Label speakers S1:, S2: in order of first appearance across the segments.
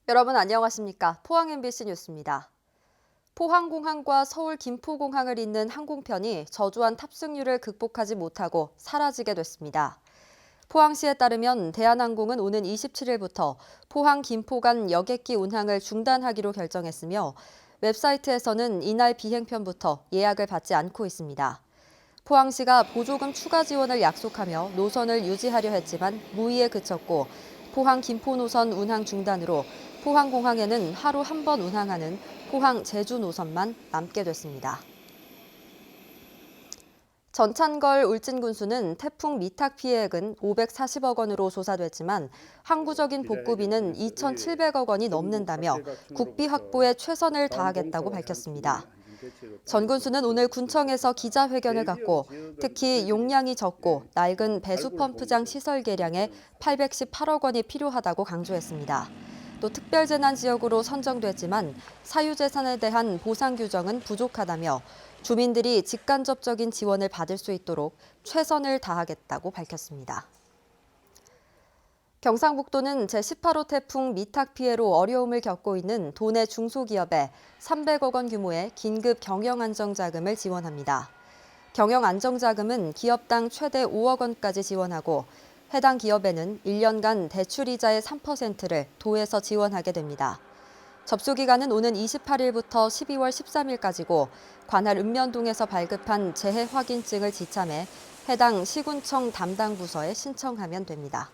S1: 여러분 안녕하십니까? 포항 MBC 뉴스입니다. 포항공항과 서울 김포공항을 잇는 항공편이 저조한 탑승률을 극복하지 못하고 사라지게 됐습니다. 포항시에 따르면 대한항공은 오는 27일부터 포항 김포 간 여객기 운항을 중단하기로 결정했으며 웹사이트에서는 이날 비행편부터 예약을 받지 않고 있습니다. 포항시가 보조금 추가 지원을 약속하며 노선을 유지하려 했지만 무의에 그쳤고 포항 김포 노선 운항 중단으로 포항공항에는 하루 한 번 운항하는 포항 제주 노선만 남게 됐습니다. 전찬걸 울진군수는 태풍 미탁 피해액은 540억 원으로 조사됐지만 항구적인 복구비는 2,700억 원이 넘는다며 국비 확보에 최선을 다하겠다고 밝혔습니다. 전 군수는 오늘 군청에서 기자회견을 갖고 특히 용량이 적고 낡은 배수펌프장 시설 개량에 818억 원이 필요하다고 강조했습니다. 또 특별재난지역으로 선정됐지만 사유재산에 대한 보상 규정은 부족하다며 주민들이 직간접적인 지원을 받을 수 있도록 최선을 다하겠다고 밝혔습니다. 경상북도는 제18호 태풍 미탁 피해로 어려움을 겪고 있는 도내 중소기업에 300억 원 규모의 긴급 경영안정자금을 지원합니다. 경영안정자금은 기업당 최대 5억 원까지 지원하고 해당 기업에는 1년간 대출이자의 3%를 도에서 지원하게 됩니다. 접수기간은 오는 28일부터 12월 13일까지고 관할 읍면동에서 발급한 재해 확인증을 지참해 해당 시군청 담당 부서에 신청하면 됩니다.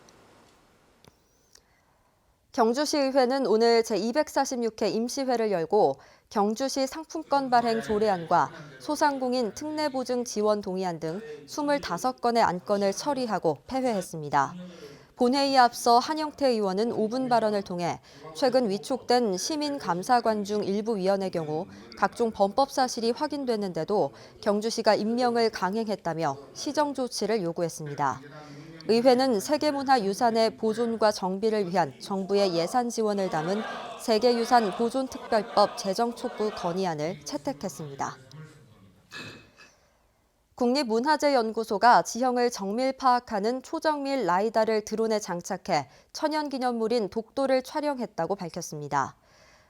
S1: 경주시의회는 오늘 제246회 임시회를 열고 경주시 상품권 발행 조례안과 소상공인 특례보증 지원 동의안 등 25건의 안건을 처리하고 폐회했습니다. 본회의에 앞서 한영태 의원은 5분 발언을 통해 최근 위촉된 시민감사관 중 일부 위원의 경우 각종 범법 사실이 확인됐는데도 경주시가 임명을 강행했다며 시정 조치를 요구했습니다. 의회는 세계문화유산의 보존과 정비를 위한 정부의 예산 지원을 담은 세계유산 보존특별법 제정 촉구 건의안을 채택했습니다. 국립문화재연구소가 지형을 정밀 파악하는 초정밀 라이다를 드론에 장착해 천연기념물인 독도를 촬영했다고 밝혔습니다.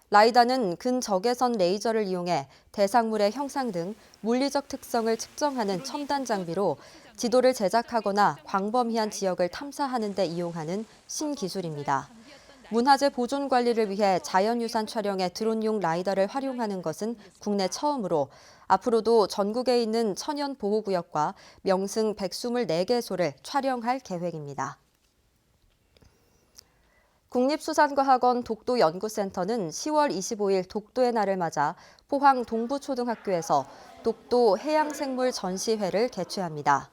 S1: 라이다는 근적외선 레이저를 이용해 대상물의 형상 등 물리적 특성을 측정하는 첨단 장비로 지도를 제작하거나 광범위한 지역을 탐사하는 데 이용하는 신기술입니다. 문화재 보존 관리를 위해 자연유산 촬영에 드론용 라이다를 활용하는 것은 국내 처음으로 앞으로도 전국에 있는 천연보호구역과 명승 124개소를 촬영할 계획입니다. 국립수산과학원 독도연구센터는 10월 25일 독도의 날을 맞아 포항 동부초등학교에서 독도 해양생물 전시회를 개최합니다.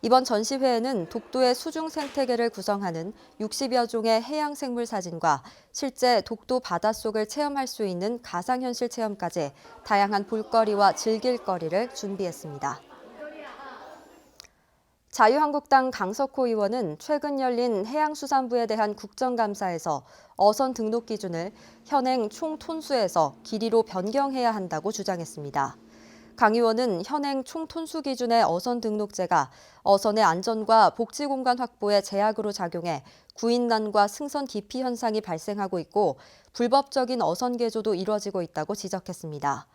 S1: 이번 전시회에는 독도의 수중 생태계를 구성하는 60여 종의 해양생물 사진과 실제 독도 바닷속을 체험할 수 있는 가상현실 체험까지 다양한 볼거리와 즐길거리를 준비했습니다. 자유한국당 강석호 의원은 최근 열린 해양수산부에 대한 국정감사에서 어선 등록 기준을 현행 총 톤수에서 길이로 변경해야 한다고 주장했습니다. 강 의원은 현행 총 톤수 기준의 어선 등록제가 어선의 안전과 복지 공간 확보에 제약으로 작용해 구인난과 승선 기피 현상이 발생하고 있고 불법적인 어선 개조도 이뤄지고 있다고 지적했습니다.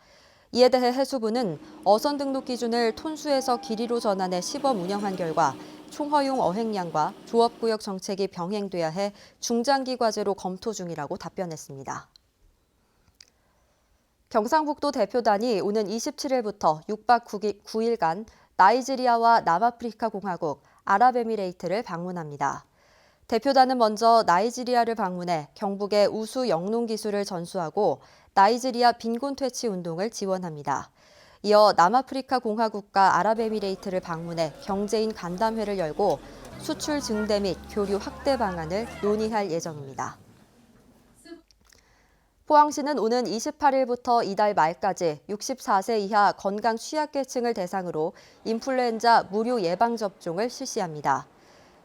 S1: 이에 대해 해수부는 어선 등록 기준을 톤수에서 길이로 전환해 시범 운영한 결과 총허용 어획량과 조업구역 정책이 병행돼야 해 중장기 과제로 검토 중이라고 답변했습니다. 경상북도 대표단이 오는 27일부터 6박 9일간 나이지리아와 남아프리카 공화국, 아랍에미레이트를 방문합니다. 대표단은 먼저 나이지리아를 방문해 경북의 우수 영농 기술을 전수하고 나이지리아 빈곤 퇴치 운동을 지원합니다. 이어 남아프리카 공화국과 아랍에미레이트를 방문해 경제인 간담회를 열고 수출 증대 및 교류 확대 방안을 논의할 예정입니다. 포항시는 오는 28일부터 이달 말까지 64세 이하 건강 취약계층을 대상으로 인플루엔자 무료 예방접종을 실시합니다.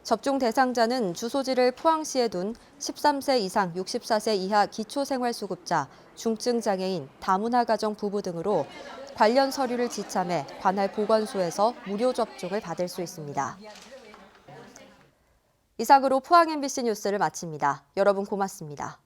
S1: 접종 대상자는 주소지를 포항시에 둔 13세 이상 64세 이하 기초생활수급자, 중증장애인, 다문화 가정 부부 등으로 관련 서류를 지참해 관할 보건소에서 무료 접종을 받을 수 있습니다. 이상으로 포항 MBC 뉴스를 마칩니다. 여러분 고맙습니다.